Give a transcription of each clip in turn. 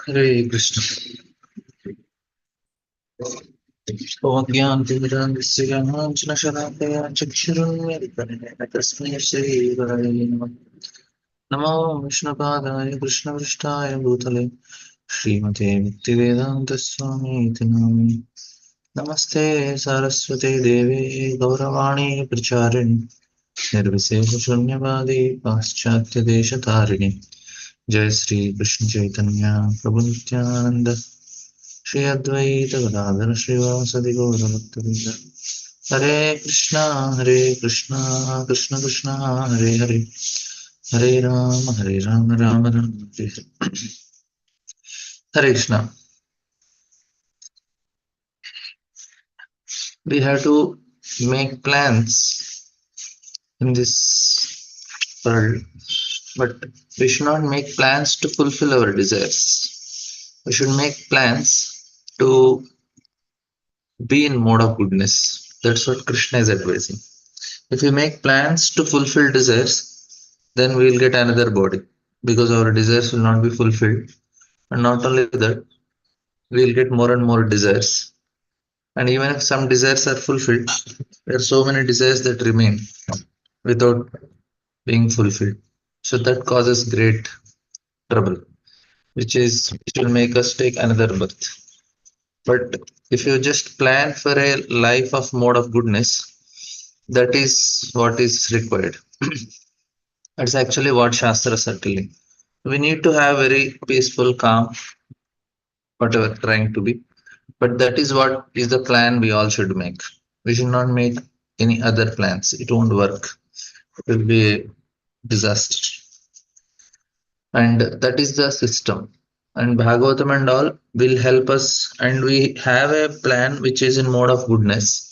Hare Krishna. Ogyantimirantisyamanchana चक्षुरुन्मिलितं तस्मै श्रीगुरवे नमः नमो विष्णुपादाय कृष्णपृष्ठाय भूतले श्रीमते भक्तिवेदान्तस्वामीति नामिने नमस्ते सरस्वते देवे गौरवाणी प्रचारिणि निर्विशेषशून्यवादी पाश्चात्यदेशतारिणि जय श्री कृष्ण चैतन्य प्रभु नित्यानंद श्री अद्वैत गदाधर श्रीवासदि गौरभक्तवृंद हरे Krishna Krishna Krishna Hare Hare Hare Ram Ram Ram Hare Hare Hare Krishna. We have to make plans in this world, but we should not make plans to fulfill our desires. We should make plans to be in mode of goodness. That's what Krishna is advising. If we make plans to fulfill desires, then we will get another body because our desires will not be fulfilled. And not only that, we will get more and more desires. And even if some desires are fulfilled, there are so many desires that remain without being fulfilled. So that causes great trouble, which will make us take another birth. But if you just plan for a life of mode of goodness, that is what is required. That's actually what Shastras are telling. We need to have very peaceful, calm, whatever trying to be. But that is what is the plan we all should make. We should not make any other plans. It won't work. It will be a disaster. And that is the system. And Bhagavatam and all will help us. And we have a plan which is in mode of goodness.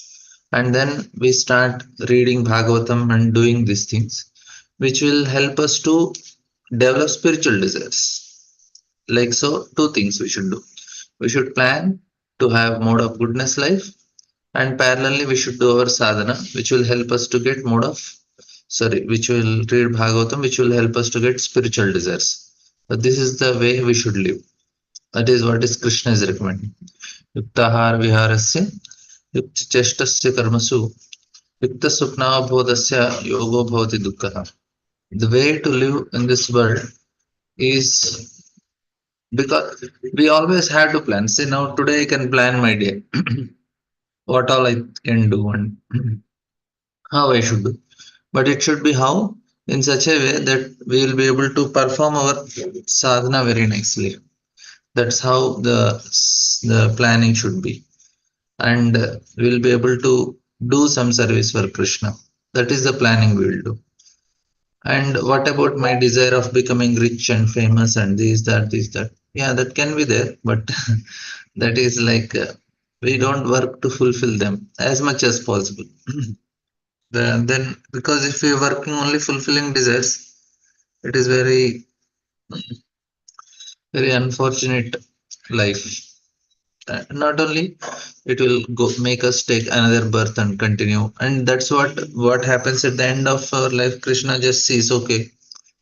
And then we start reading Bhagavatam and doing these things, which will help us to develop spiritual desires. Like so, two things we should do. We should plan to have mode of goodness life, and parallelly we should do our sadhana, which will help us to get which will read Bhagavatam, which will help us to get spiritual desires. But this is the way we should live. That is what is Krishna is recommending. Yuktahar viharasya, yukta cheshtasya karmasu, yukta supnavabodhasya yogo bhavati dukkha. The way to live in this world is because we always have to plan. Say now today I can plan my day, what all I can do and how I should do. But it should be how in such a way that we will be able to perform our sadhana very nicely. That's how the planning should be, and we will be able to do some service for Krishna. That is the planning we will do. And what about my desire of becoming rich and famous and this, that? Yeah, that can be there, but that is like we don't work to fulfill them as much as possible. Then, because if we are working only fulfilling desires, it is very unfortunate life. Not only it will go make us take another birth and continue, and that's what happens at the end of our life. Krishna just sees, okay,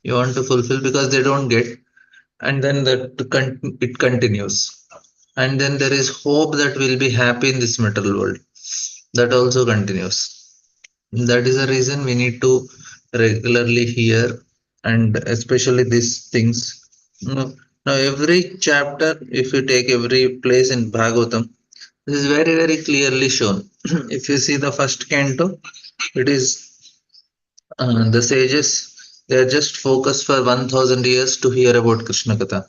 you want to fulfill because they don't get, and then it continues, and then there is hope that we'll be happy in this material world. That also continues. That is the reason we need to regularly hear, and especially these things. Now, every chapter, if you take every place in Bhagavatam, this is very clearly shown. If you see the first canto, it is the sages, they are just focused for 1000 years to hear about Krishna Katha.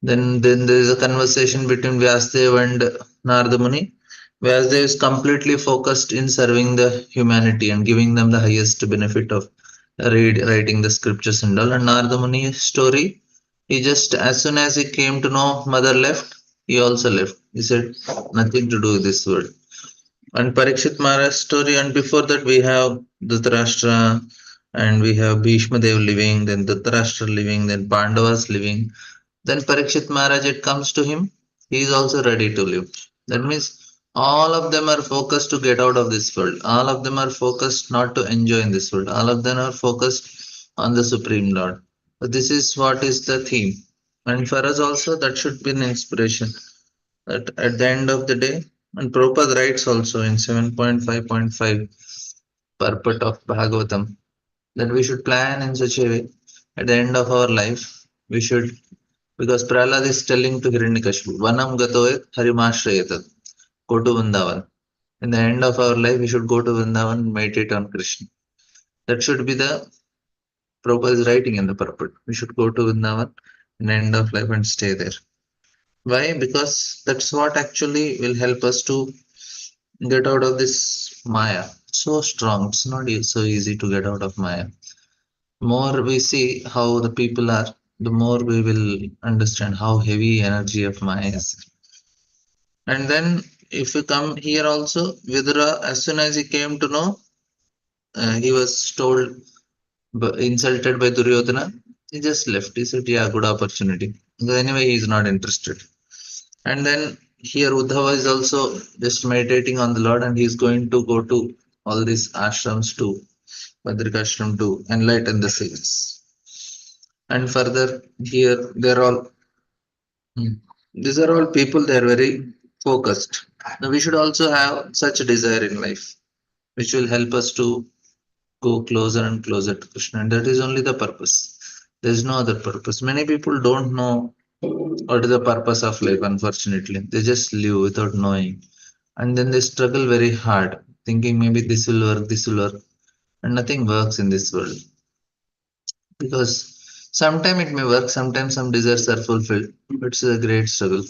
Then there is a conversation between Vyasdev and Narada Muni. Vyasdev is completely focused in serving the humanity and giving them the highest benefit of writing the scriptures and all. And Narada Muni's story, he just as soon as he came to know mother left, he also left. He said nothing to do with this world. And Parikshit Maharaj's story, and before that we have Dhritarashtra, and we have Bhishma Dev living, then Dhritarashtra living, then Pandavas living. Then Parikshit Maharaj, it comes to him, he is also ready to live. That means all of them are focused to get out of this world. All of them are focused not to enjoy in this world. All of them are focused on the Supreme Lord. But this is what is the theme. And for us also, that should be an inspiration. That at the end of the day, and Prabhupada writes also in 7.5.5 purport of Bhagavatam, that we should plan in such a way at the end of our life, we should, because Prahlad is telling to Hiranyakashipu, Vanam gatoe harimashrayata, go to Vrindavan. In the end of our life, we should go to Vrindavan and meditate on Krishna. That should be the Prabhupada is writing in the purport. We should go to Vrindavan in the end of life and stay there. Why? Because that's what actually will help us to get out of this Maya. So strong. It's not so easy to get out of Maya. More we see how the people are, the more we will understand how heavy energy of Maya is. And then if you come here also, Vidura, as soon as he came to know, he was told, insulted by Duryodhana, he just left. He said, yeah, good opportunity. Because anyway, he is not interested. And then here Uddhava is also just meditating on the Lord and he is going to go to all these ashrams to Badrikashram to enlighten the sages. And further, here they're all these are all people, they are very focused. Now we should also have such a desire in life, which will help us to go closer and closer to Krishna. And that is only the purpose. There is no other purpose. Many people don't know what is the purpose of life, unfortunately. They just live without knowing. And then they struggle very hard, thinking maybe this will work. And nothing works in this world. Because sometimes it may work, sometimes some desires are fulfilled, but it's a great struggle.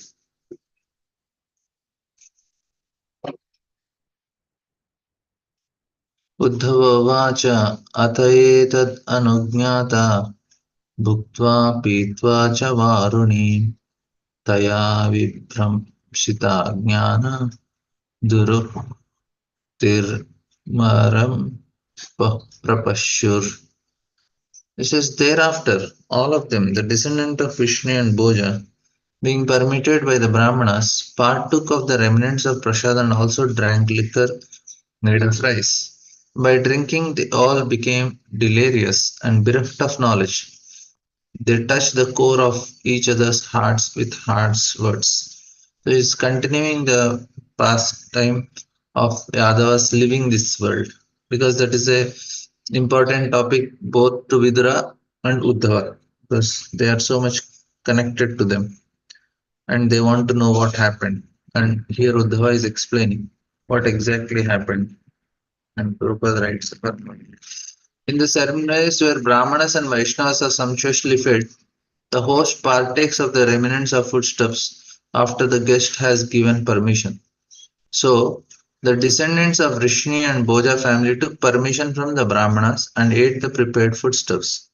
Uddhav उवाच अथ एतद् अनुज्ञाता भुक्त्वा पीत्वा च वारुणी तया विभ्रंशिता ज्ञान दुरुक्तिर्मरं प्रपश्युर्. It says, thereafter, all of them, the descendant of Vishnu and Bhoja, being permitted by the Brahmanas, partook of the remnants of prasad and also drank liquor made of rice. By drinking, they all became delirious and bereft of knowledge. They touched the core of each other's hearts with harsh words. So he's continuing the pastime of Yadavas living this world because that is a important topic both to Vidura and Uddhava because they are so much connected to them and they want to know what happened. And here Uddhava is explaining what exactly happened. And Prabhupada writes in the ceremonies where Brahmanas and Vaishnavas are sumptuously fed, the host partakes of the remnants of foodstuffs after the guest has given permission. So, the descendants of Vrishni and Bhoja family took permission from the Brahmanas and ate the prepared foodstuffs.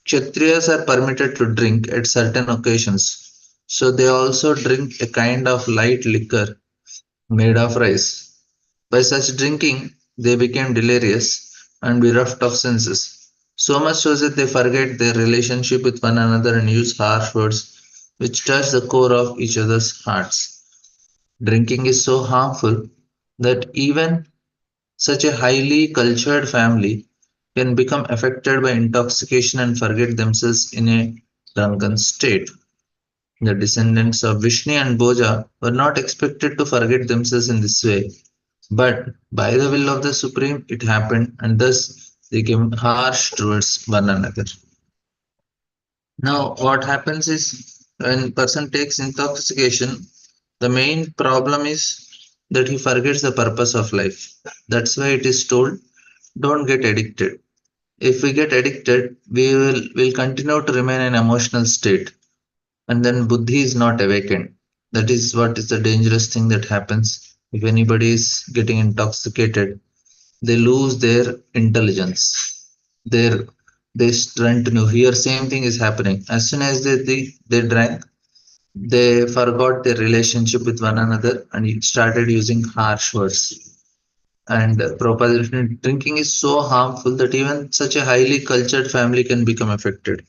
Kshatriyas are permitted to drink at certain occasions, so they also drink a kind of light liquor made of rice. By such drinking, they became delirious and bereft of senses, so much so that they forget their relationship with one another and use harsh words which touch the core of each other's hearts. Drinking is so harmful that even such a highly cultured family can become affected by intoxication and forget themselves in a drunken state. The descendants of Vishnu and Bhoja were not expected to forget themselves in this way, but by the will of the Supreme it happened, and thus they became harsh towards one another. Now, what happens is when person takes intoxication, the main problem is that he forgets the purpose of life. That's why it is told, don't get addicted. If we get addicted, we will continue to remain in emotional state, and then buddhi is not awakened. That is what is the dangerous thing that happens if anybody is getting intoxicated. They lose their intelligence. Their they strength new. Here, same thing is happening. As soon as they drank, they forgot their relationship with one another and started using harsh words. And Prabhupada, drinking is so harmful that even such a highly cultured family can become affected.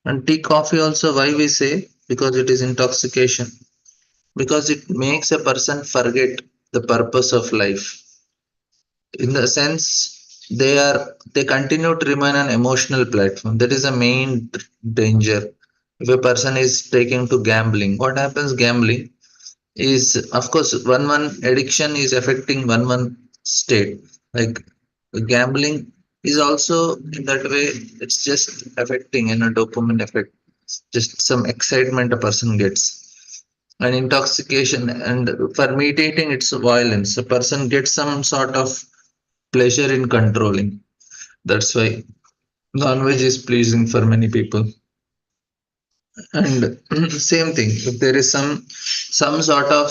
And tea, coffee also, why we say? Because it is intoxication. Because it makes a person forget the purpose of life. In the sense, they continue to remain an emotional platform. That is the main danger. If a person is taking to gambling, what happens? Gambling is, of course, one addiction is affecting one state. Like gambling is also in that way. It's just affecting in a dopamine effect, just some excitement a person gets, an intoxication, and for meditating, it's violence. A person gets some sort of pleasure in controlling. That's why non-veg is pleasing for many people. And same thing, if there is some sort of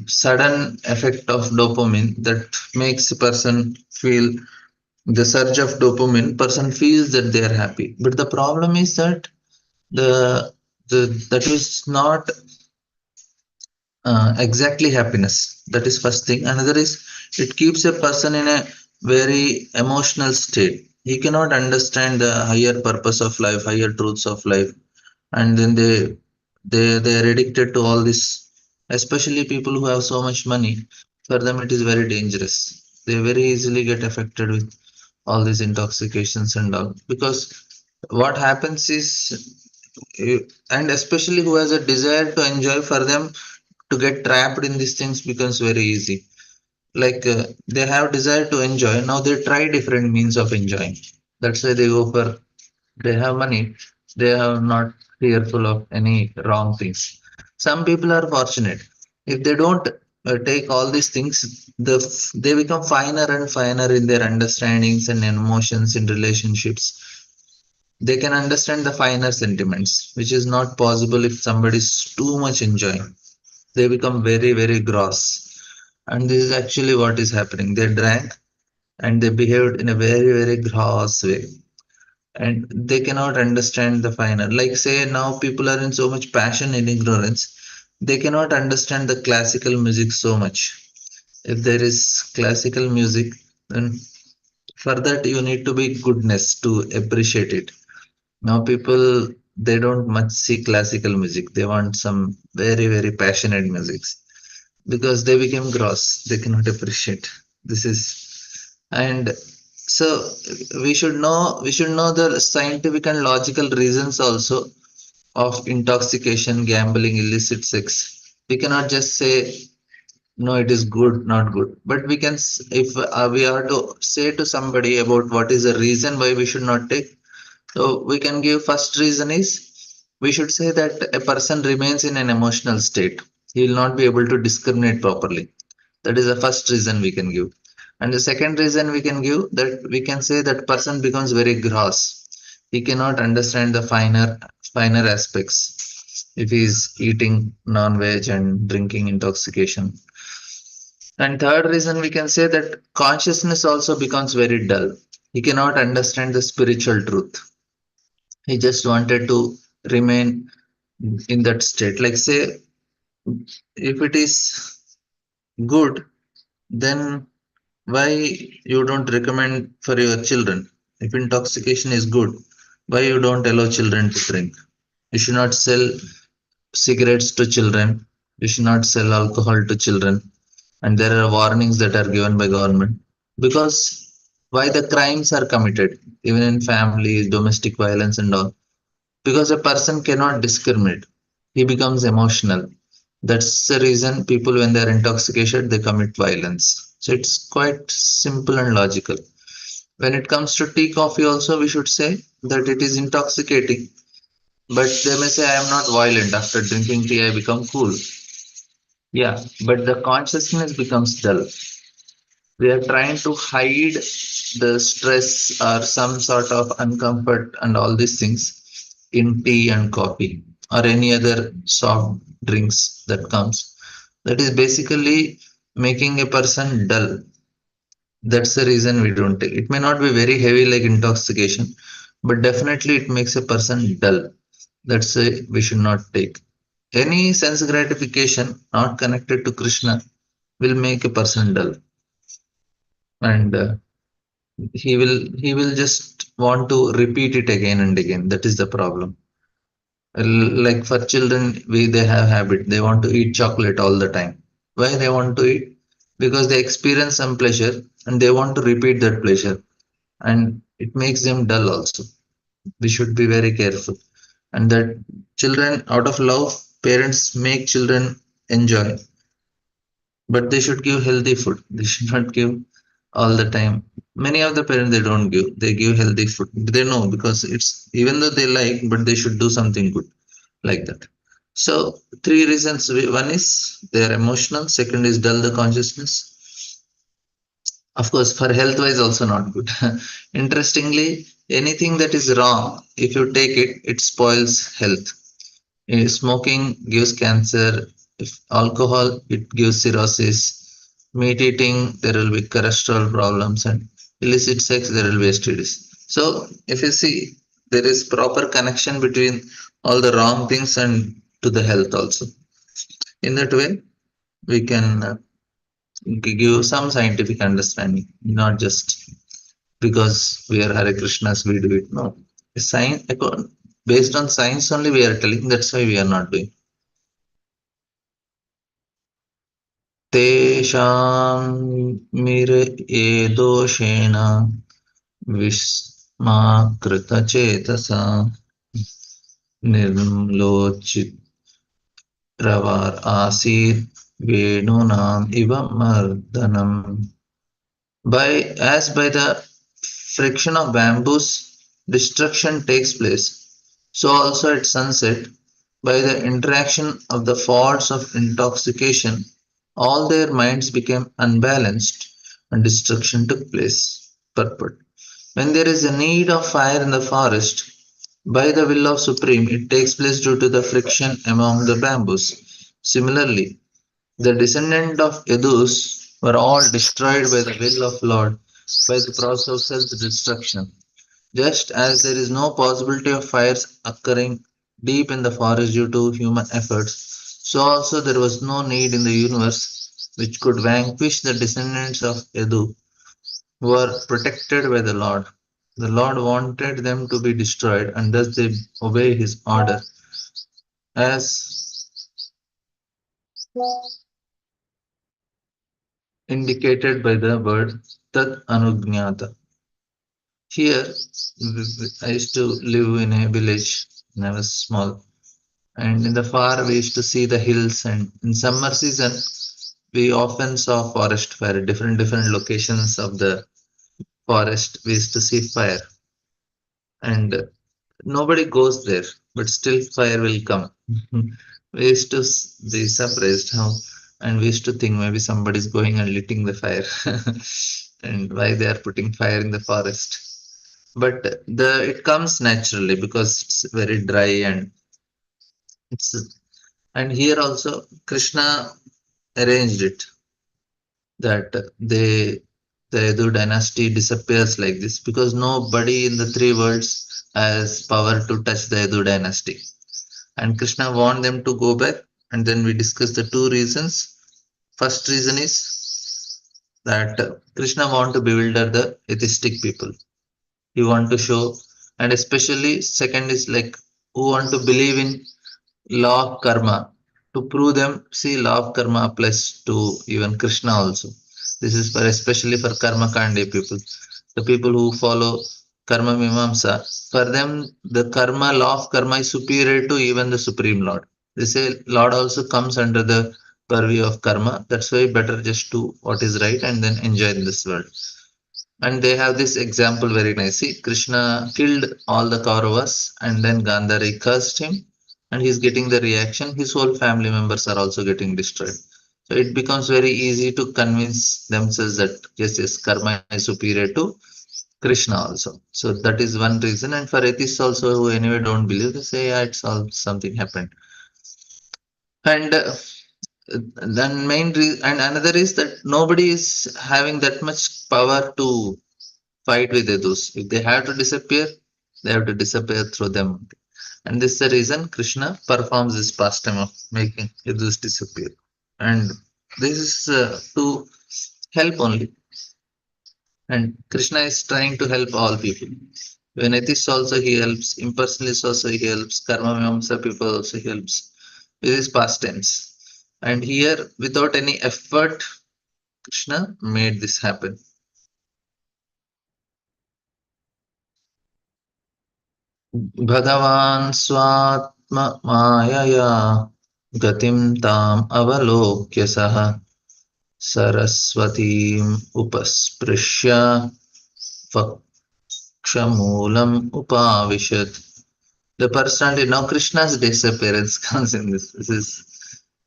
sudden effect of dopamine that makes a person feel the surge of dopamine, person feels that they are happy. But the problem is that the the that is not exactly happiness. That is first thing. Another is it keeps a person in a very emotional state. He cannot understand the higher purpose of life, higher truths of life, and then they are addicted to all this. Especially people who have so much money, for them it is very dangerous. They very easily get affected with all these intoxications and all, because what happens is, and especially who has a desire to enjoy, for them to get trapped in these things becomes very easy. Like they have desire to enjoy, now they try different means of enjoying. That's why they go for, they have money, they are not fearful of any wrong things. Some people are fortunate, if they don't take all these things, they become finer and finer in their understandings and emotions in relationships. They can understand the finer sentiments, which is not possible if somebody is too much enjoying. They become very, very gross. And this is actually what is happening. They drank and they behaved in a very, very gross way. And they cannot understand the finer. Like, say, now people are in so much passion and ignorance, they cannot understand the classical music so much. If there is classical music, then for that you need to be goodness to appreciate it. Now people, they don't much see classical music. They want some very, very passionate musics because they became gross. They cannot appreciate. This is, and so we should know the scientific and logical reasons also of intoxication, gambling, illicit sex. We cannot just say no, it is good, not good. But we can, if we are to say to somebody about what is the reason why we should not take, so we can give first reason is, we should say that a person remains in an emotional state. He will not be able to discriminate properly. That is the first reason we can give. And the second reason we can give, that we can say that person becomes very gross. He cannot understand the finer aspects if he is eating non-veg and drinking intoxication. And third reason we can say that consciousness also becomes very dull. He cannot understand the spiritual truth. He just wanted to remain in that state. Like, say, if it is good, then why you don't recommend for your children? If intoxication is good, why you don't allow children to drink? You should not sell cigarettes to children. You should not sell alcohol to children. And there are warnings that are given by government, because why the crimes are committed, even in families, domestic violence and all, because a person cannot discriminate. He becomes emotional. That's the reason people, when they're intoxicated, they commit violence. So it's quite simple and logical. When it comes to tea, coffee, also, we should say that it is intoxicating. But they may say, I am not violent. After drinking tea, I become cool. Yeah, but the consciousness becomes dull. We are trying to hide the stress or some sort of uncomfort and all these things in tea and coffee or any other soft drinks that comes. That is basically making a person dull. That's the reason we don't take. It may not be very heavy like intoxication, but definitely it makes a person dull. That's why we should not take. Any sense gratification not connected to Krishna will make a person dull. And he will just want to repeat it again and again. That is the problem. Like for children, we they have habit, they want to eat chocolate all the time. Why they want to eat? Because they experience some pleasure and they want to repeat that pleasure, and it makes them dull also. We should be very careful. and that children, out of love, parents make children enjoy, but they should give healthy food. They should not give all the time. Many of the parents, they don't give, they give healthy food. They know because it's, even though they like, but they should do something good, like that. So three reasons. One is they are emotional, second is dull the consciousness. Of course, for health wise also not good. Interestingly, anything that is wrong, if you take it, it spoils health. Smoking gives cancer. If alcohol, it gives cirrhosis. Meat eating, there will be cholesterol problems, and illicit sex, there will be STDs. So if you see, there is proper connection between all the wrong things and to the health also. In that way, we can give some scientific understanding, not just because we are Hare Krishnas, we do it. No, science, based on science only we are telling. That's why we are not doing. तेषां दोषेण विस्माकृतचेतसा निर्लोचित्रवार आसीत् वेणूनाम् इव मर्दनम्. By the friction of bamboos, destruction takes place. So also at sunset, by the interaction of the faults of intoxication, all their minds became unbalanced and destruction took place. Purport. When there is a need of fire in the forest, by the will of Supreme, it takes place due to the friction among the bamboos. Similarly, the descendants of Yadus were all destroyed by the will of Lord by the process of self-destruction. Just as there is no possibility of fires occurring deep in the forest due to human efforts, so also there was no need in the universe which could vanquish the descendants of Yadu who were protected by the Lord. The Lord wanted them to be destroyed, and thus they obey his order, as indicated by the word Tat Anugnata. Here, I used to live in a village when I was small, and in the far we used to see the hills. And in summer season, we often saw forest fire. Different locations of the forest, we used to see fire, and nobody goes there, but still fire will come. We used to be surprised how, and we used to think maybe somebody is going and lighting the fire, and why they are putting fire in the forest. But the it comes naturally because it's very dry, and it's, and here also Krishna arranged it that the Edu dynasty disappears like this because nobody in the three worlds has power to touch the Edu dynasty. And Krishna want them to go back. And then we discuss the two reasons. First reason is that Krishna want to bewilder the atheistic people. He want to show, and especially second is like who want to believe in law of karma. To prove them, see, law of karma applies to even Krishna also. This is for especially for karma kandi people, the people who follow karma mimamsa. For them, the karma, law of karma is superior to even the supreme Lord. They say Lord also comes under the purview of karma. That's why better just do what is right and then enjoy in this world. And they have this example very nicely. Krishna killed all the Kauravas and then Gandhari cursed him, and he's getting the reaction. His whole family members are also getting destroyed. So it becomes very easy to convince themselves that yes, karma is superior to Krishna also. So that is one reason. And for atheists also who anyway don't believe, they say, yeah, it's all something happened. And then and another is that nobody is having that much power to fight with Yadus. If they have to disappear, they have to disappear through them. And this is the reason Krishna performs this pastime of making Yadus disappear. And this is to help only. And Krishna is trying to help all people. When atheists also he helps, impersonalists also he helps, karma mimamsa people also he helps with his pastimes. And here, without any effort, Krishna made this happen. Bhagavan swatma mayaya gatim tam avalokya saha saraswatim upasprishya vakshamulam upavishat. The personality, now Krishna's disappearance comes in this. This is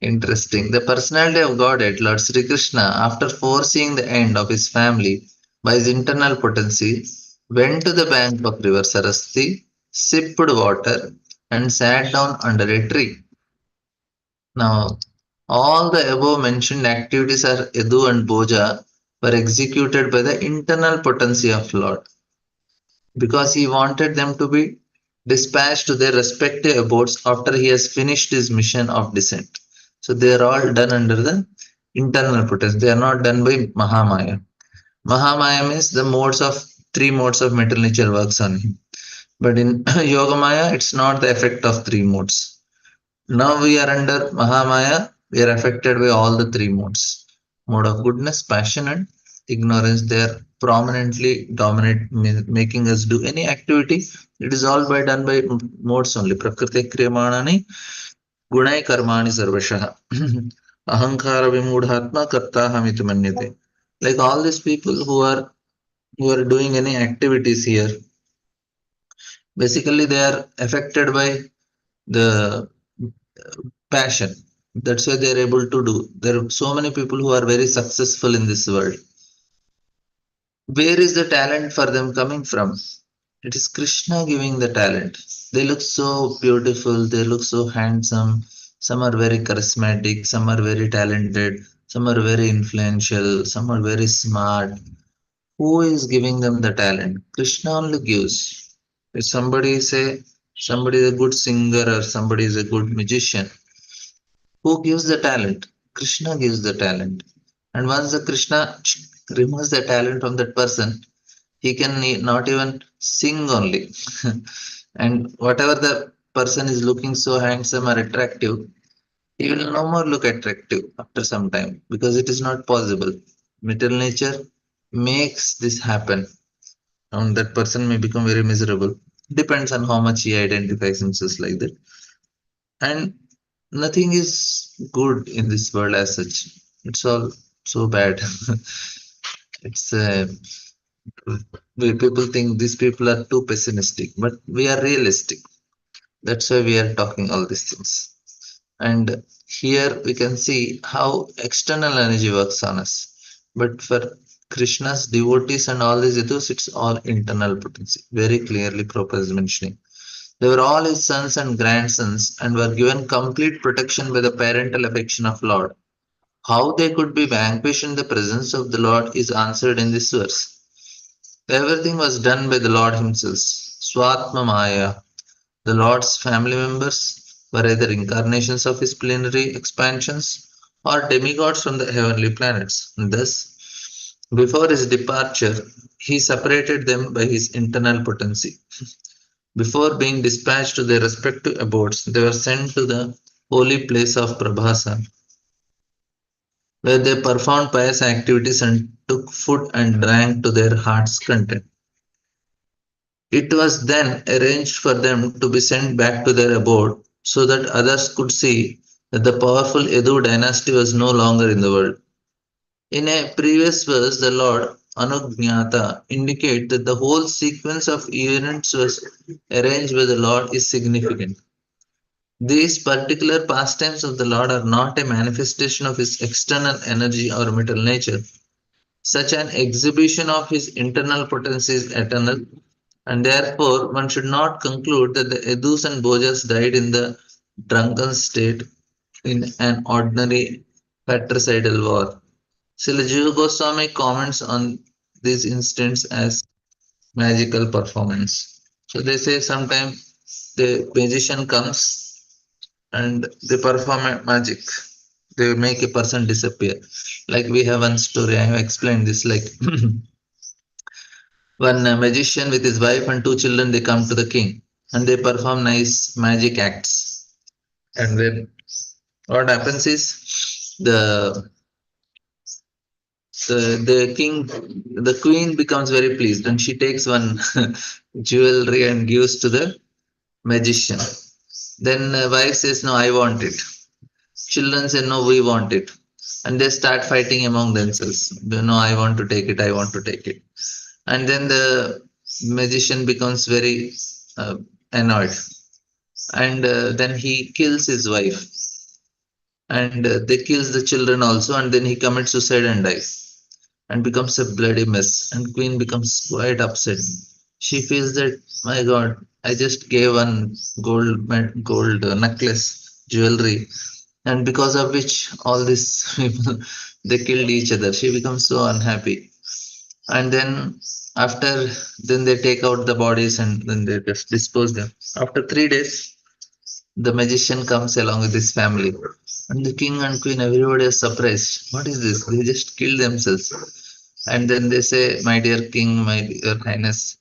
interesting. The personality of Godhead, Lord Sri Krishna, after foreseeing the end of his family by his internal potency, went to the bank of river Saraswati, sipped water, and sat down under a tree. Now, all the above mentioned activities are Edu and Boja were executed by the internal potency of Lord because he wanted them to be dispatched to their respective abodes after he has finished his mission of descent. So they are all done under the internal potency. They are not done by Mahamaya. Mahamaya means the modes of three modes of material nature works on him. But in Yogamaya, it's not the effect of three modes. Now we are under Mahamaya, we are affected by all the three modes. Mode of goodness, passion, and ignorance. They are prominently dominate, making us do any activity. It is all by done by modes only. Prakriti kriyamanani gunai karmani sarvashaha. Ahankara vimudhatma kartahamitu manyate. Like all these people who are doing any activities here, basically they are affected by the passion. That's why they're able to do. There are so many people who are very successful in this world. Where is the talent for them coming from? It is Krishna giving the talent. They look so beautiful, they look so handsome. Some are very charismatic, some are very talented, some are very influential, some are very smart. Who is giving them the talent? Krishna only gives. If somebody is a good singer or somebody is a good magician, who gives the talent? Krishna gives the talent. And once the Krishna removes the talent from that person, he can not even sing only. And whatever the person is looking so handsome or attractive, he will no more look attractive after some time because it is not possible. Material nature makes this happen, and that person may become very miserable. Depends on how much he identifies himself like that. And nothing is good in this world as such. It's all so bad. It's people think these people are too pessimistic, but we are realistic. That's why we are talking all these things. And here we can see how external energy works on us. But for Krishna's devotees and all these idus, it's all internal potency. Very clearly, Prabhupada is mentioning. They were all his sons and grandsons and were given complete protection by the parental affection of Lord. How they could be vanquished in the presence of the Lord is answered in this verse. Everything was done by the Lord Himself. Swatma Maya. The Lord's family members were either incarnations of His plenary expansions or demigods from the heavenly planets. Thus, before His departure, He separated them by His internal potency. Before being dispatched to their respective abodes, they were sent to the holy place of Prabhasa, where they performed pious activities and took food and drank to their heart's content. It was then arranged for them to be sent back to their abode so that others could see that the powerful Edu dynasty was no longer in the world. In a previous verse, the Lord Anugnyata indicate that the whole sequence of events was arranged by the Lord is significant. These particular pastimes of the Lord are not a manifestation of his external energy or mental nature. Such an exhibition of his internal potency is eternal, and therefore one should not conclude that the Edus and Bojas died in the drunken state in an ordinary fratricidal war. Srila Jiva Goswami comments on these incidents as magical performance. So they say sometimes the magician comes and they perform magic. They make a person disappear. Like we have one story, I have explained this. Like one magician with his wife and two children, they come to the king and they perform nice magic acts. And then what happens is the king, the queen becomes very pleased and she takes one jewelry and gives to the magician. Then wife says, no, I want it. Children say, no, we want it. And they start fighting among themselves. No, I want to take it, I want to take it. And then the magician becomes very uh, annoyed. And then he kills his wife. And they kills the children also. And then he commits suicide and dies. And becomes a bloody mess. And queen becomes quite upset. She feels that, my God, I just gave one gold necklace, jewelry, and because of which all these people they killed each other. She becomes so unhappy, and then after then they take out the bodies and then they just dispose them. After 3 days, the magician comes along with his family, and the king and queen everybody is surprised. What is this? They just killed themselves. And then they say, my dear king, my dear highness,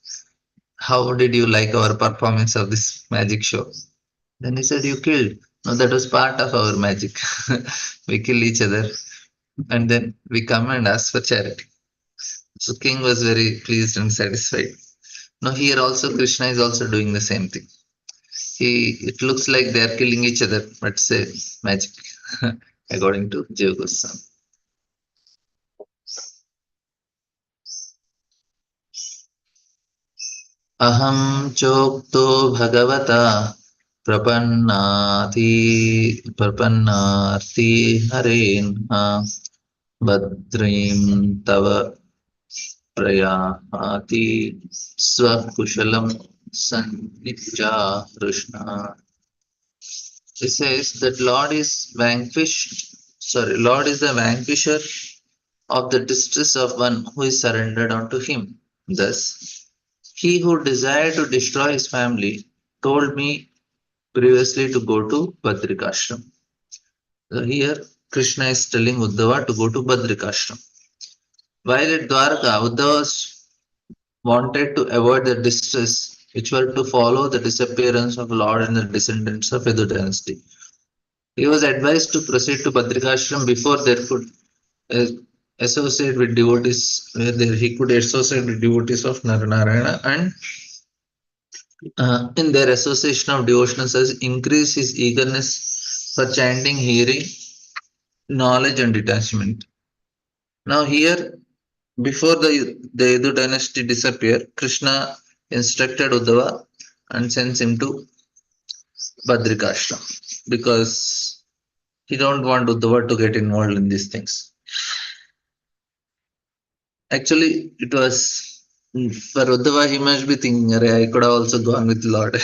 how did you like our performance of this magic show? Then he said, you killed. No, that was part of our magic. We kill each other and then we come and ask for charity. So king was very pleased and satisfied. Now here also Krishna is also doing the same thing. It looks like they are killing each other, but say magic, according to Jiva Goswami. अहं चोक्तो भगवता प्रपन्नाति प्रपन्नार्ति हरेन्हा भद्रीं तव प्रयाति स्वकुशलं सन्निजा Krishna. He says that Lord is vanquished, sorry, Lord is the vanquisher of the distress of one who is surrendered unto him. Thus, he who desired to destroy his family told me previously to go to Badrikashram. So here, Krishna is telling Uddhava to go to Badrikashram. While at Dwarka, Uddhava wanted to avoid the distress which were to follow the disappearance of Lord and the descendants of Yadu dynasty. He was advised to proceed to Badrikashram before there could uh, associate with devotees, where there he could associate with devotees of Naranarayana, and in their association of devotional service increase his eagerness for chanting, hearing, knowledge, and detachment. Now here, before the Yadu dynasty disappeared, Krishna instructed Uddhava and sends him to Badrikashram because he don't want Uddhava to get involved in these things. Actually, it was for Uddhava, he must be thinking, I could have also gone with Lord.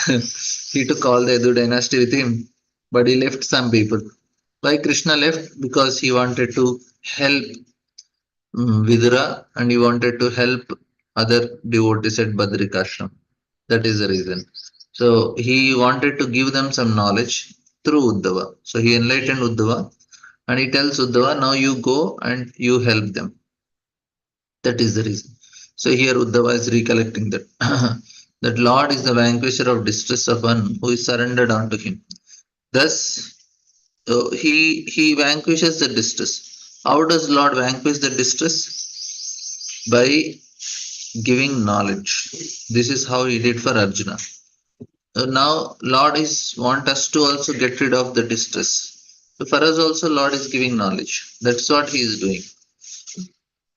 He took all the Yadu dynasty with him, but he left some people. Why Krishna left? Because he wanted to help Vidura and he wanted to help other devotees at Badrikashram. That is the reason. So he wanted to give them some knowledge through Uddhava. So he enlightened Uddhava and he tells Uddhava, now you go and you help them. That is the reason. So here Uddhava is recollecting that that Lord is the vanquisher of distress of one who is surrendered unto him. Thus, he vanquishes the distress. How does Lord vanquish the distress? By giving knowledge. This is how he did for Arjuna. Now Lord is want us to also get rid of the distress. So for us also Lord is giving knowledge. That's what he is doing.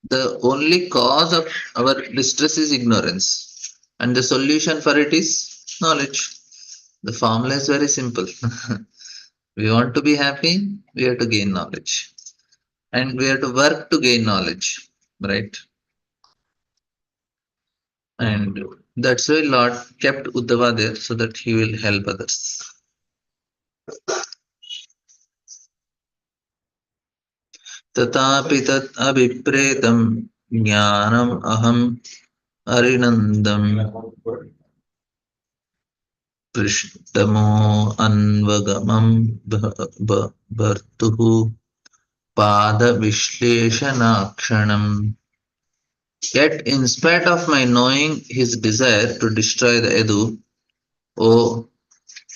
The only cause of our distress is ignorance, and the solution for it is knowledge. The formula is very simple. We want to be happy, we have to gain knowledge, and we have to work to gain knowledge, right? And that's why Lord kept Uddhava there so that he will help others. तथापि तत् अभिप्रेतं ज्ञानम् अहम् अरिनन्दम् पृष्ठमो अन्वगमं भर्तुः पादविश्लेषणाक्षणम्. Yet, in spite of my knowing his desire to destroy the Edu, O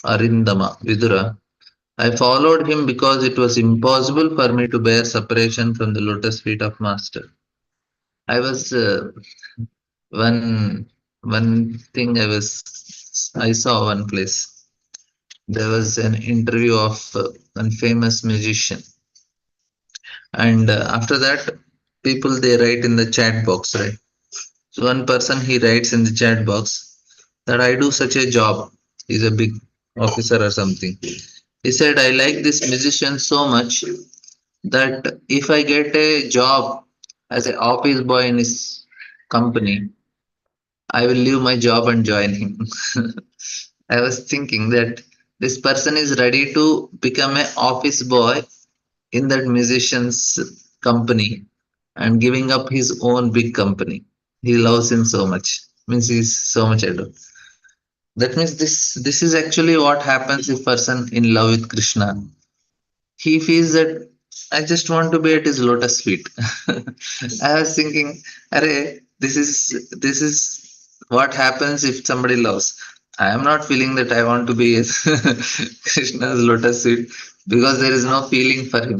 Arindama, Vidura, I followed him because it was impossible for me to bear separation from the lotus feet of Master. I was one thing I saw one place. There was an interview of a famous musician, and after that, people they write in the chat box, right? So one person he writes in the chat box that I do such a job. He's a big officer or something. He said, I like this musician so much that if I get a job as an office boy in his company, I will leave my job and join him. I was thinking that this person is ready to become an office boy in that musician's company and giving up his own big company. He loves him so much. Means he's so much adored. That means this is actually what happens if person in love with Krishna. He feels that I just want to be at his lotus feet. I was thinking, Array, this is what happens if somebody loves. I am not feeling that I want to be at Krishna's lotus feet because there is no feeling for him.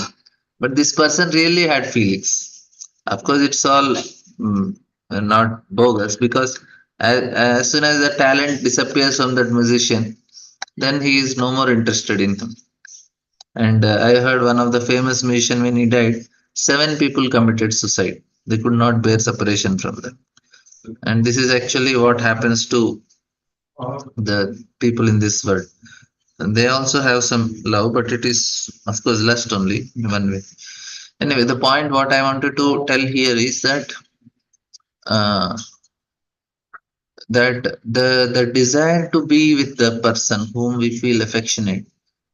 But this person really had feelings. Of course, it's all not bogus because as soon as the talent disappears from that musician, then he is no more interested in him. And I heard one of the famous musician when he died, seven people committed suicide. They could not bear separation from them. And this is actually what happens to the people in this world. And they also have some love, but it is, of course, lust only in one way. Anyway, the point what I wanted to tell here is uh, that the desire to be with the person whom we feel affectionate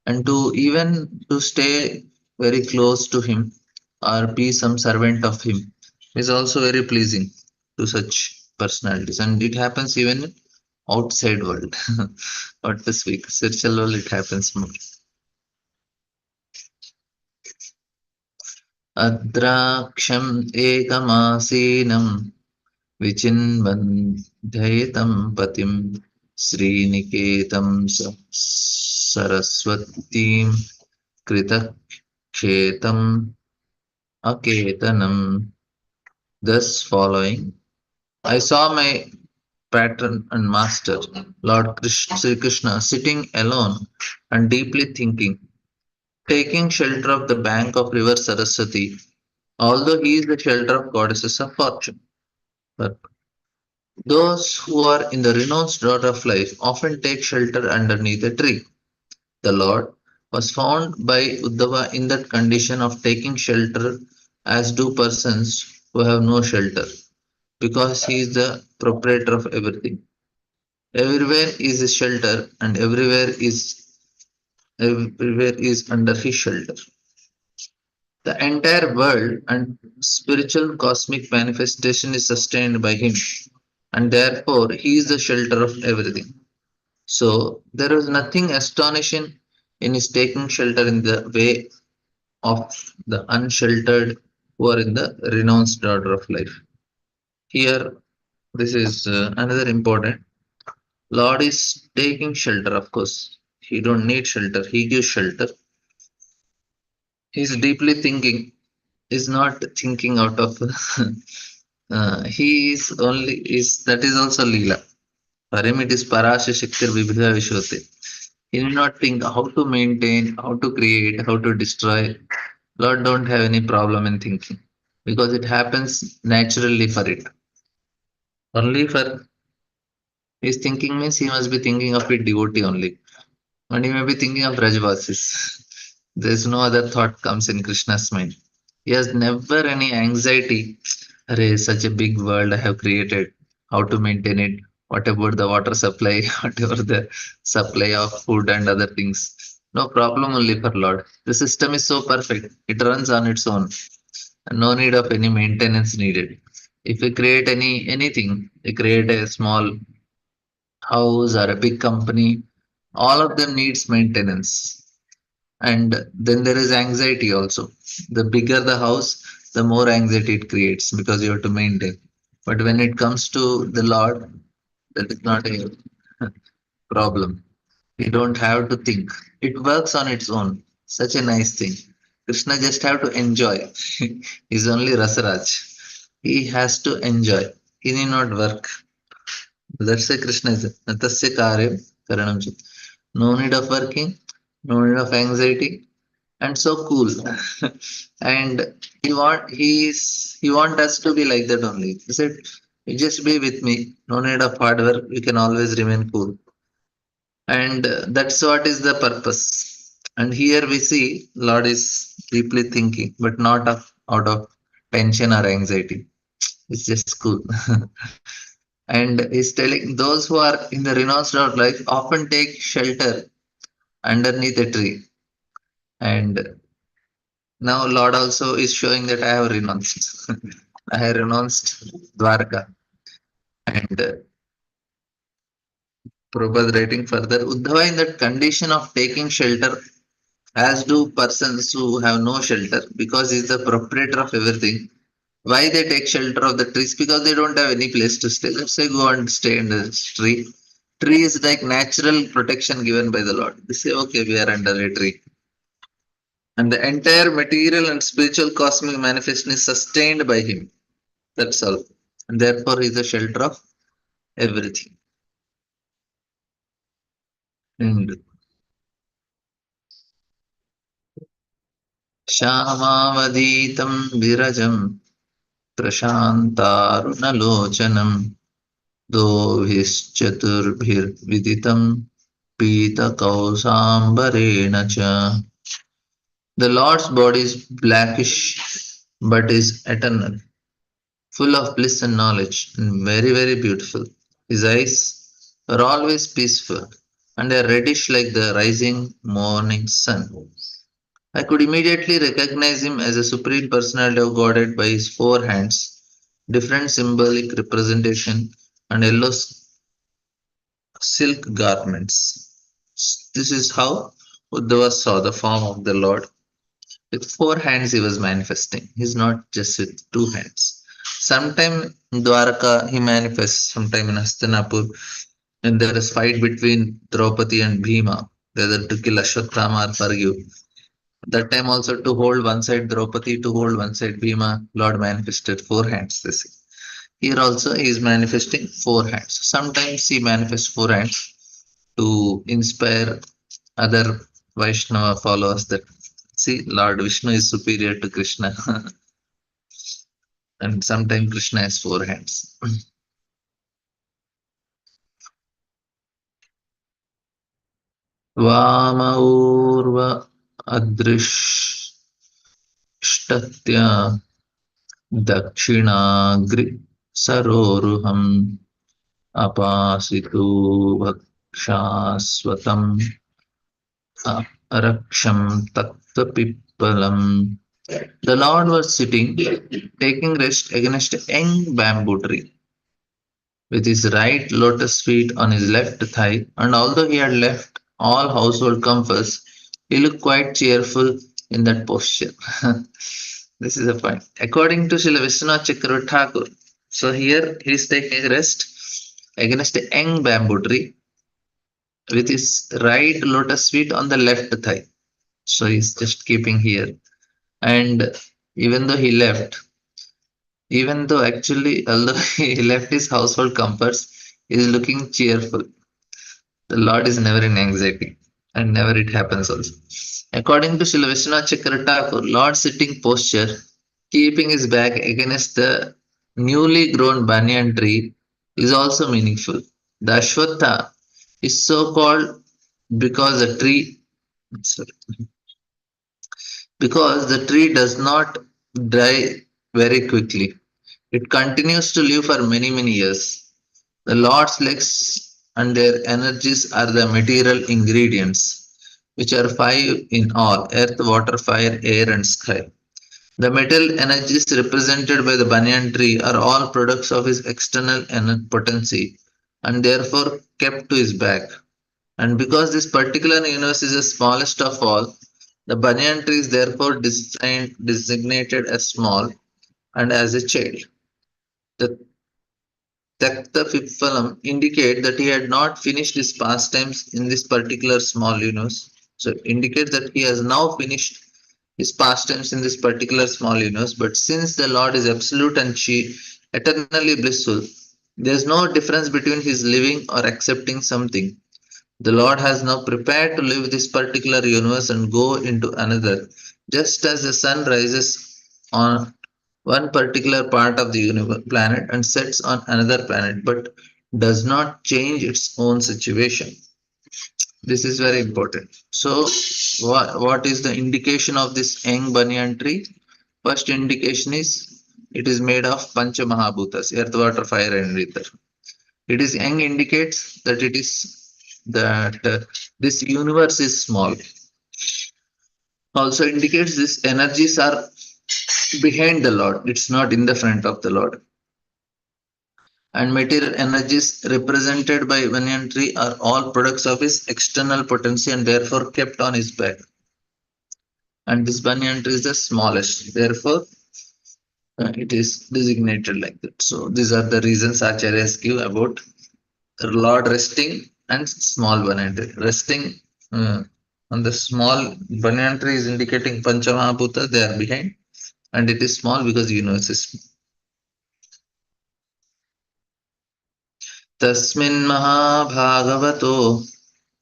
and to even to stay very close to him or be some servant of him is also very pleasing to such personalities, and it happens even in outside world. What to speak spiritual world, it happens more. Adraksham ekamasinam विचिन्वन्ध्येतं पतिं श्रीनिकेतं सरस्वतीं कृतक्षेतम् अकेतनम्. Thus following, I saw my patron and master, Lord Krishna, Sri Krishna, sitting alone and deeply thinking, taking shelter of the bank of river Saraswati, although he is the shelter of goddesses of fortune. But those who are in the renounced drought of life often take shelter underneath a tree. The Lord was found by Uddhava in that condition of taking shelter, as do persons who have no shelter, because he is the proprietor of everything. Everywhere is his shelter, and everywhere is under his shelter. The entire world and spiritual cosmic manifestation is sustained by him, and therefore he is the shelter of everything. So there was nothing astonishing in his taking shelter in the way of the unsheltered who are in the renounced order of life. Here, this is another important. Lord is taking shelter, of course. He don't need shelter. He gives shelter. He's deeply thinking. He's not thinking out of. He is only is that is also Leela. For him, it is Parasya Shaktir Vibhida Vishwate. He need not think how to maintain, how to create, how to destroy. Lord don't have any problem in thinking because it happens naturally for it. Only for his thinking means he must be thinking of a devotee only. And he may be thinking of Rajvasis. There's no other thought comes in Krishna's mind. He has never any anxiety. Array, such a big world I have created. How to maintain it? What about the water supply? Whatever the supply of food and other things? No problem only for Lord. The system is so perfect. It runs on its own. And no need of any maintenance needed. If we create anything, we create a small house or a big company, all of them needs maintenance. And then there is anxiety also. The bigger the house, the more anxiety it creates because you have to maintain. But when it comes to the Lord, that is not a problem. You don't have to think. It works on its own. Such a nice thing. Krishna just have to enjoy. He's only Rasaraj. He has to enjoy. He need not work. That's why Krishna is Natasya Karyam Karanam Chit. No need of working, no need of anxiety, and so cool. And he want us to be like that only. He said, "You just be with me, no need of hard work, you can always remain cool." And that's what is the purpose. And here we see Lord is deeply thinking, but not out of tension or anxiety. It's just cool. And he's telling those who are in the renounced of life often take shelter underneath a tree. And now Lord also is showing that I have renounced. I have renounced Dwarka. And Prabhupada writing further, Uddhava in that condition of taking shelter, as do persons who have no shelter, because he is the proprietor of everything. Why they take shelter of the trees? Because they don't have any place to stay. Let's say go and stay in the tree. Tree is like natural protection given by the Lord. They say, okay, we are under a tree. And the entire material and spiritual cosmic manifestation is sustained by him. That's all. And therefore, he is the shelter of everything. And Shamavaditam Virajam Prashantarunalocanam Dovischaturbhirviditam Pita Kausambarena cha. The Lord's body is blackish but is eternal, full of bliss and knowledge, and very, very beautiful. His eyes are always peaceful and are reddish like the rising morning sun. I could immediately recognize him as a supreme personality of Godhead by his four hands, different symbolic representation, and yellow silk garments. This is how Uddhava saw the form of the Lord. With four hands he was manifesting. He's not just with two hands. Sometime in Dwaraka he manifests, sometime in Hastinapur, when there is fight between Draupadi and Bhima, whether to kill Ashwatthama or forgive. That time also to hold one side Draupadi, to hold one side Bhima, Lord manifested four hands. They say. Here also he is manifesting four hands. Sometimes he manifests four hands to inspire other Vaishnava followers that see Lord Vishnu is superior to Krishna, and sometimes Krishna has four hands. Vamaurva adrishtatya dakshinaagri saroruham apasitu bhakshasvatam raksham tattva. The Lord was sitting, taking rest against a young bamboo tree, with his right lotus feet on his left thigh, and although he had left all household comforts, he looked quite cheerful in that posture. This is a point. According to Srila Vishwanath Chakravarti Thakur, so here he is taking rest against a young bamboo tree with his right lotus feet on the left thigh. So he's just keeping here. And even though he left, even though actually, although he left his household comforts, he is looking cheerful. The Lord is never in anxiety, and never it happens also. According to Srila Vishwanath Chakravarti Thakur, Lord sitting posture, keeping his back against the newly grown banyan tree, is also meaningful. The Ashwatha is so called because the tree, sorry, because the tree does not die very quickly. It continues to live for many, many years. The Lord's legs and their energies are the material ingredients, which are five in all: earth, water, fire, air, and sky. The metal energies represented by the banyan tree are all products of his external potency and therefore kept to his back. And because this particular universe is the smallest of all, the banyan tree is therefore designated as small and as a child. The Takta Pippalam indicate that he had not finished his pastimes in this particular small universe. So it indicates that he has now finished his pastimes in this particular small universe. But since the Lord is absolute and she eternally blissful, there is no difference between his living or accepting something. The Lord has now prepared to leave this particular universe and go into another, just as the sun rises on one particular part of the planet and sets on another planet, but does not change its own situation. This is very important. So, what is the indication of this young banyan tree? First indication is it is made of Pancha Mahabhutas, earth, water, fire, and ether. It is young indicates that it is that this universe is small. Also indicates these energies are behind the Lord. It's not in the front of the Lord. And material energies represented by banyan tree are all products of his external potency and therefore kept on his back. And this banyan tree is the smallest. Therefore, it is designated like that. So these are the reasons acharyas give about Lord resting and small banyan tree. Resting on the small banyan tree is indicating Panchamahabhuta, they are behind, and it is small because the universe is small. तस्मिन् महाभागवतो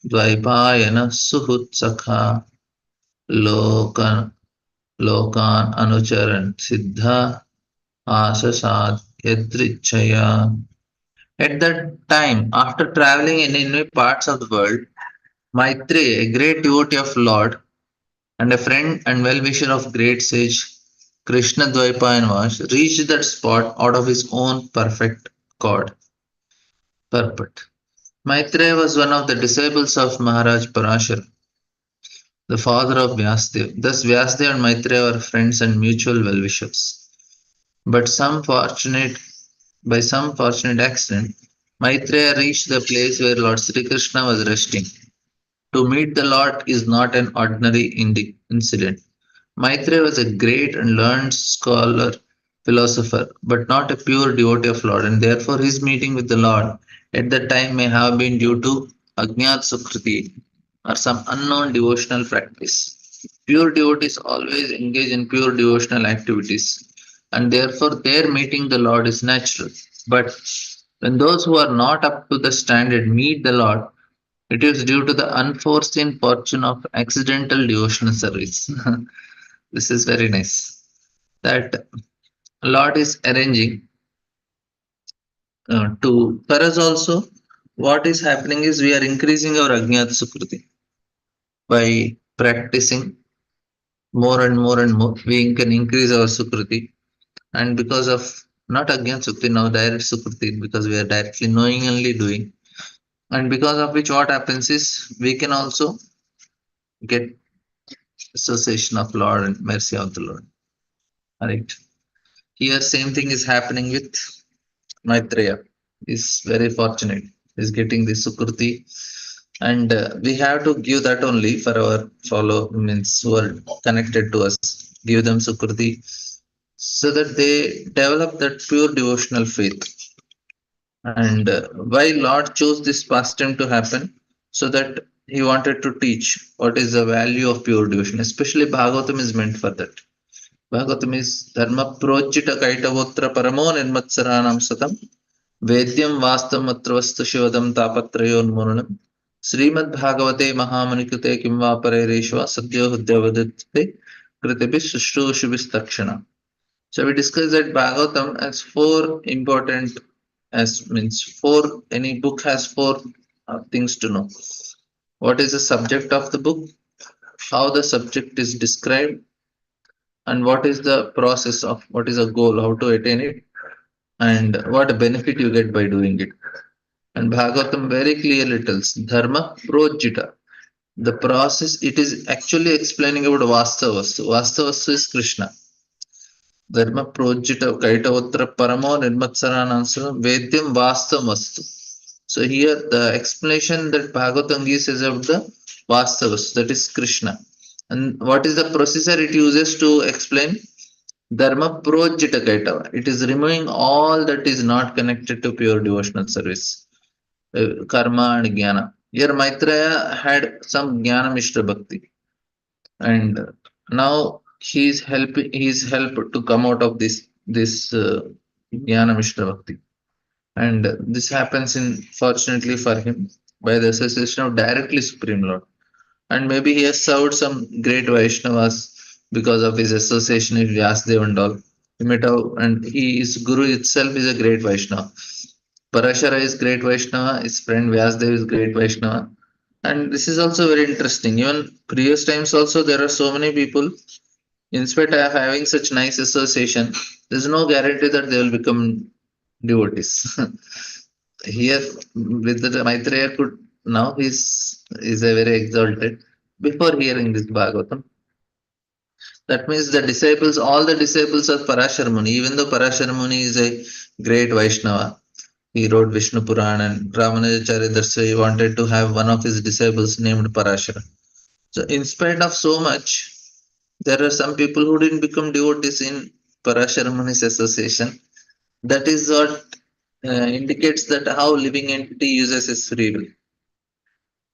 द्वैपायनः सुहृत्सखा लोकन् लोकान् अनुचरन् सिद्धा आससाद yadrichaya. At that time, after traveling in many parts of the world, Maitreya, a great devotee of Lord and a friend and well-wisher of great sage Krishna Dvaipayan reached that spot out of his own perfect accord. Purport. Maitreya was one of the disciples of Maharaj Parashar, the father of Vyasdev. Thus, Vyasdev and Maitreya were friends and mutual well-wishers. But by some fortunate accident, Maitreya reached the place where Lord Sri Krishna was resting. To meet the Lord is not an ordinary incident. Maitreya was a great and learned scholar, philosopher, but not a pure devotee of Lord, and therefore his meeting with the Lord at that time may have been due to Agnat Sukriti or some unknown devotional practice. Pure devotees always engage in pure devotional activities, and therefore their meeting the Lord is natural. But when those who are not up to the standard meet the Lord, it is due to the unforeseen fortune of accidental devotional service. This is very nice. That Lord is arranging to for us also. What is happening is we are increasing our Ajnat Sukriti by practicing more and more and more. We can increase our Sukriti, and because of not Ajnat Sukriti now direct Sukriti, because we are directly knowingly doing, and because of which what happens is we can also get association of Lord and mercy of the Lord. Right. Here, same thing is happening with Maitreya. Is very fortunate. Is getting the Sukriti, and we have to give that only for our follow means who are connected to us. Give them Sukriti so that they develop that pure devotional faith. And why Lord chose this pastime to happen? So that He wanted to teach what is the value of pure devotion. Especially Bhagavatam is meant for that. Bhagavatam is Dharma Projita Kaitavotra Paramo Nirmatsaranam Satam Vedyam Vastamatra Vastu Shivadam Tapatrayon Srimad Bhagavate Mahamunikute Kimva Parereshva Sadhyo Hudyavadate Kritibi Sushru Shubhistakshana. So we discussed that Bhagavatam has four important as means four any book has four things to know. What is the subject of the book? How the subject is described, and what is the process of what is a goal, how to attain it, and what benefit you get by doing it. And Bhagavatam very clearly tells Dharma Projita. The process it is actually explaining about Vastavastu. Vastavastu is Krishna. Dharma Projita Kaitavatra Paramo Nirmatsaranansa Vedyam Vastavastu. So here the explanation that Bhagavatam gives is of the Vastavas, that is Krishna. And what is the procedure it uses to explain? Dharma Projita Kaitava. It is removing all that is not connected to pure devotional service, karma and jnana. Here Maitreya had some jnana mishra bhakti, and now he's helped to come out of this jnana mishra bhakti, and this happens in fortunately for him. by the association of directly Supreme Lord. And maybe he has served some great Vaishnavas because of his association with Vyasdev and all. He met out, and his Guru itself is a great Vaishnava. Parashara is great Vaishnava, his friend Vyasdev is great Vaishnava. And this is also very interesting. Even previous times also there are so many people, in spite of having such nice association, there's no guarantee that they will become devotees. Here with the Maitreya could now is a very exalted before hearing this Bhagavatam. That means the disciples, all the disciples of Parashar Muni, even though Parashar Muni is a great Vaishnava, he wrote Vishnu Puran and Ramanujacharya Darsha wanted to have one of his disciples named Parashara. So in spite of so much, there are some people who didn't become devotees in Parashara Muni's association. That is what indicates that how living entity uses his free will.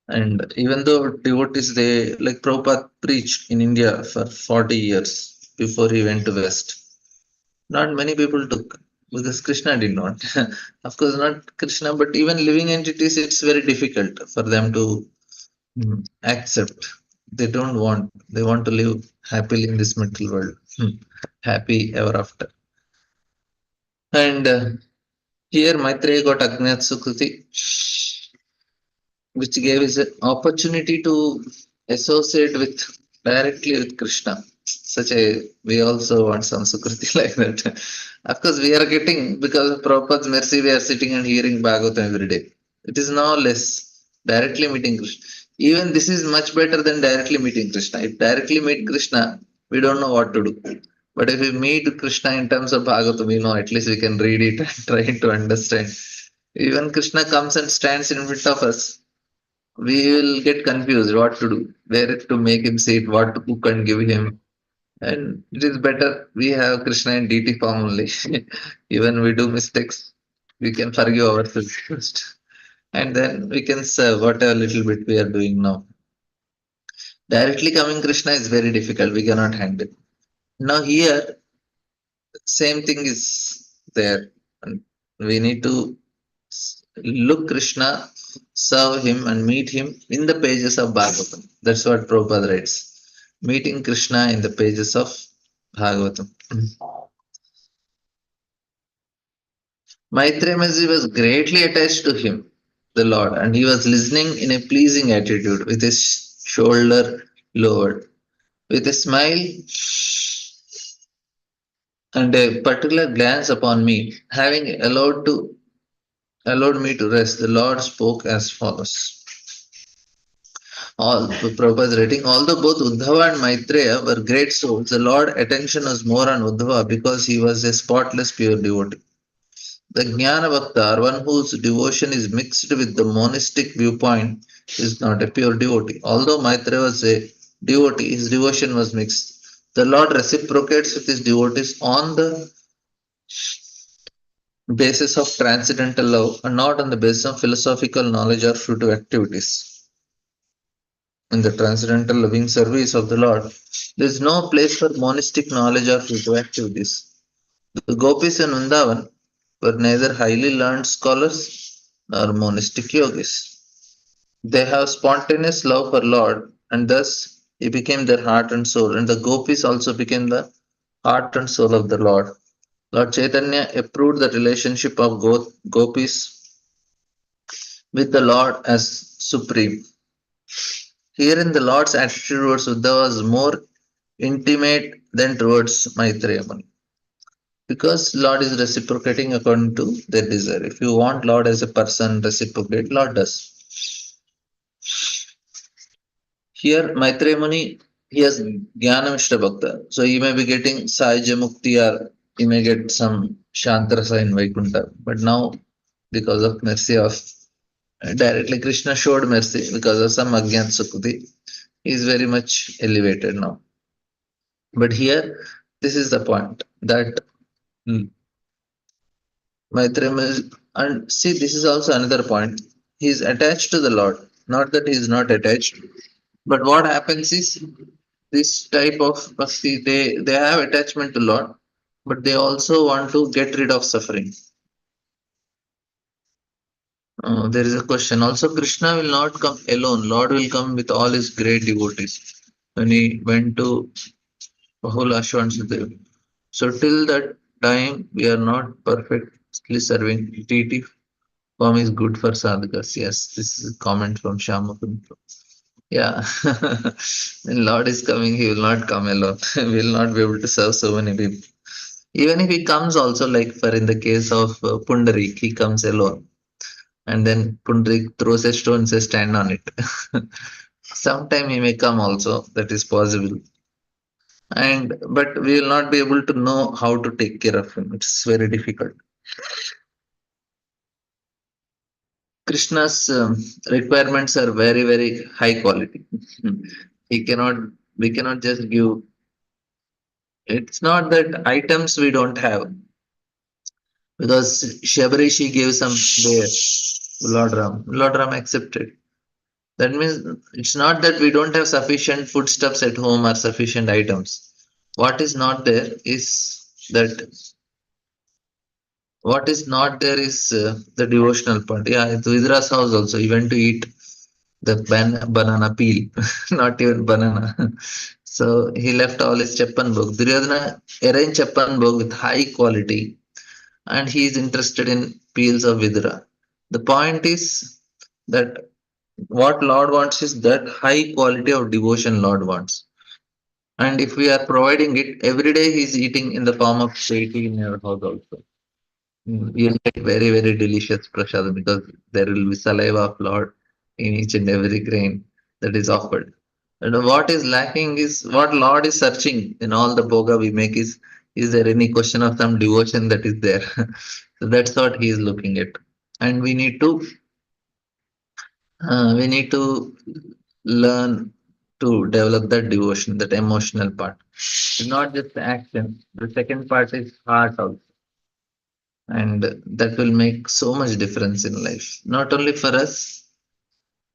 And even though devotees, they like Prabhupada preached in India for 40 years before he went to West. Not many people took because Krishna did not. Of course, not Krishna, but even living entities, it's very difficult for them to accept. They don't want, they want to live happily in this material world, happy ever after. And here Maitreya got Ajnat Sukruti, which gave us an opportunity to associate with directly with Krishna. Such a we also want some Sukruti like that. Of course, we are getting because of Prabhupada's mercy, we are sitting and hearing Bhagavatam every day. It is no less directly meeting Krishna. Even this is much better than directly meeting Krishna. If directly meet Krishna, we don't know what to do. But if we meet Krishna in terms of Bhagavatam, we know at least we can read it and try to understand. Even Krishna comes and stands in front of us, we will get confused what to do, where to make him sit, what to cook and give him. And it is better we have Krishna in DT form only. Even we do mistakes, we can forgive ourselves first. And then we can serve whatever little bit we are doing now. Directly coming Krishna is very difficult, we cannot handle. Now here, same thing is there. And we need to look Krishna, serve him, and meet him in the pages of Bhagavatam. That's what Prabhupada writes. Meeting Krishna in the pages of Bhagavatam. Maitreya was greatly attached to him, the Lord, and he was listening in a pleasing attitude with his shoulder lowered. With a smile and a particular glance upon me, having allowed me to rest, the Lord spoke as follows. All Prabhupada's writing, although both Uddhava and Maitreya were great souls, the Lord attention was more on Uddhava because he was a spotless pure devotee. The Jnana Bhakta, one whose devotion is mixed with the monistic viewpoint, is not a pure devotee. Although Maitreya was a devotee, his devotion was mixed. The Lord reciprocates with his devotees on the basis of transcendental love and not on the basis of philosophical knowledge or fruitive activities. In the transcendental loving service of the Lord, there is no place for monistic knowledge or fruitive activities. The gopis in Vrindavan were neither highly learned scholars nor monastic yogis. They have spontaneous love for Lord, and thus he became their heart and soul, and the gopis also became the heart and soul of the Lord. Lord Chaitanya approved the relationship of gopis with the Lord as supreme. Herein the Lord's attitude towards Uddhava was more intimate than towards Maitreya Muni. Because Lord is reciprocating according to their desire. If you want Lord as a person reciprocate, Lord does. Here Maitreya Muni, he has Jnana Mishra Bhakta. So he may be getting Sahaja Mukti or he may get some Shantarasa in Vaikuntha. But now, because of mercy of directly Krishna showed mercy because of some Agyan Sukhuti, he is very much elevated now. But here, this is the point that Maitreya, and see, this is also another point. He is attached to the Lord, not that he is not attached. But what happens is this type of bhakti, they have attachment to Lord, but they also want to get rid of suffering. There is a question. Also, Krishna will not come alone. Lord will come with all his great devotees. When he went to Bahula and Sudev. So till that time, we are not perfectly serving. TT form is good for sadhakas. Yes, this is a comment from Shyamapun. Yeah, when Lord is coming, he will not come alone. We will not be able to serve so many people. Even if he comes also, like for in the case of Pundarik, he comes alone. And then Pundarik throws a stone and says, stand on it. Sometime he may come also, that is possible. And but we will not be able to know how to take care of him. It's very difficult. Krishna's requirements are very, very high quality. He cannot, we cannot just give. It's not that items we don't have, because Shabarishi gave some there to Lord Ram. Lord Ram accepted. That means it's not that we don't have sufficient foodstuffs at home or sufficient items. What is not there is that what is not there is the devotional part. Yeah, at Vidra's house also, he went to eat the banana peel, not even banana. So he left all his Chappan book. Duryodhana arranged Chappan book with high quality, and he is interested in peels of Vidura. The point is that what Lord wants is that high quality of devotion Lord wants. And if we are providing it every day, he's eating in the form of deity in your house also. You'll get very, very delicious prasad because there will be saliva of Lord in each and every grain that is offered. And what is lacking is what Lord is searching in all the boga we make is there any question of some devotion that is there? So that's what he is looking at. And we need to learn to develop that devotion, that emotional part. It's not just the action. The second part is heart also, and that will make so much difference in life. Not only for us,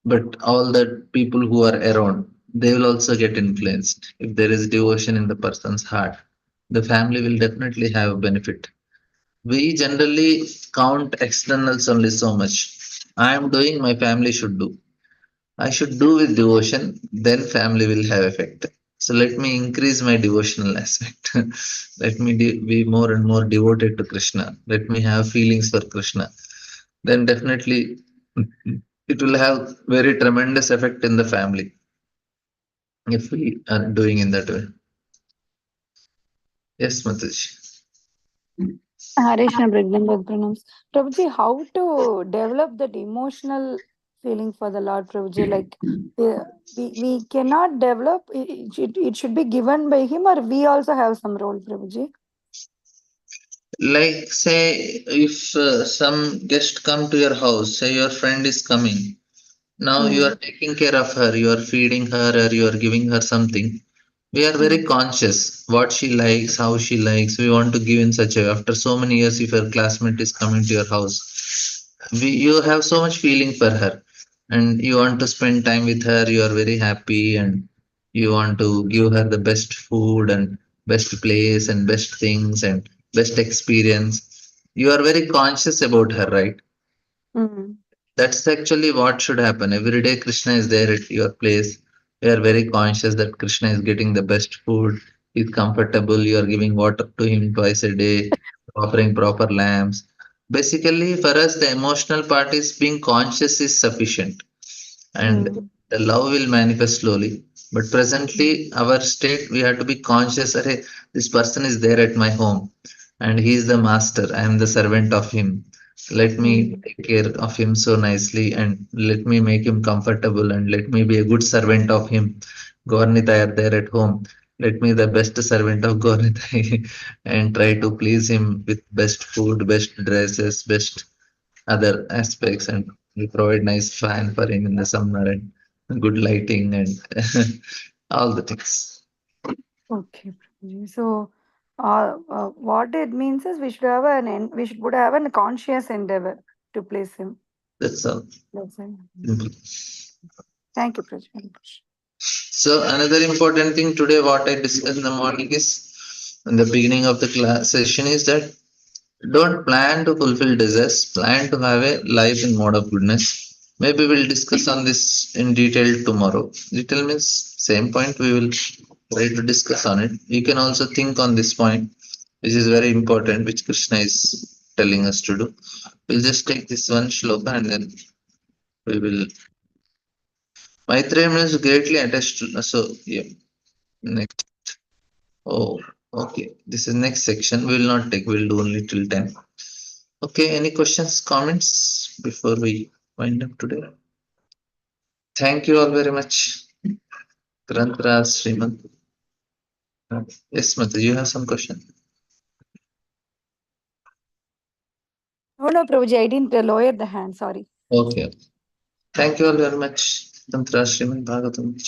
but all the people who are around. They will also get influenced. If there is devotion in the person's heart, the family will definitely have benefit. We generally count externals only so much. I am doing, my family should do. I should do with devotion, then family will have effect. So let me increase my devotional aspect. Let me be more and more devoted to Krishna. Let me have feelings for Krishna. Then definitely it will have very tremendous effect in the family if we are doing in that way. Yes, Mataji. Hare Krishna, Brigadier pronouns. Prabhuji, how to develop that emotional feeling for the Lord, Prabhuji? Like, we cannot develop, it should be given by Him, or we also have some role, Prabhuji? Like say if some guest come to your house, say your friend is coming. Now you Mm, are taking care of her, you are feeding her or you are giving her something. We are very mm, conscious what she likes, how she likes. We want to give in such a way. After so many years, if your classmate is coming to your house, you have so much feeling for her, and you want to spend time with her. You are very happy, and you want to give her the best food and best place and best things and best experience. You are very conscious about her, right? mm, That's actually what should happen. Every day, Krishna is there at your place. You are very conscious that Krishna is getting the best food. He's comfortable. You are giving water to him twice a day, offering proper lamps. Basically, for us, the emotional part is being conscious is sufficient, and mm, the love will manifest slowly. But presently, our state, we have to be conscious that hey, this person is there at my home and he is the master. I am the servant of him. Let me mm, take care of him so nicely and let me make him comfortable and let me be a good servant of him. Gaurnitai are there at home. Let me the best servant of Gaurnitai and try to please him with best food, best dresses, best other aspects, and we provide nice fan for him in the summer and good lighting and all the things. Okay, Prabhuji. So, what it means is we should have we should would have a conscious endeavor to place Him. That's all. That's it. Simple. Thank you, Prabhuji. So another important thing today, what I discussed in the morning is in the beginning of the class session is that Don't plan to fulfill desires, plan to have a life in mode of goodness. Maybe we'll discuss on this in detail tomorrow. Detail means same point we will try to discuss on it. You can also think on this point, which is very important, which Krishna is telling us to do. We'll just take this one shloka and then we will. Maitreya is greatly attached to. So, yeah, next. Oh, okay. This is next section. We will not take, we'll do only till 10. Okay, any questions, comments before we wind up today? Thank you all very much. Granthra, Srimad. Yes, Mata, you have some question? No, Prabhuji, I didn't lower the hand. Sorry. Okay. Thank you all very much. Granthra, Srimad Bhagavatam.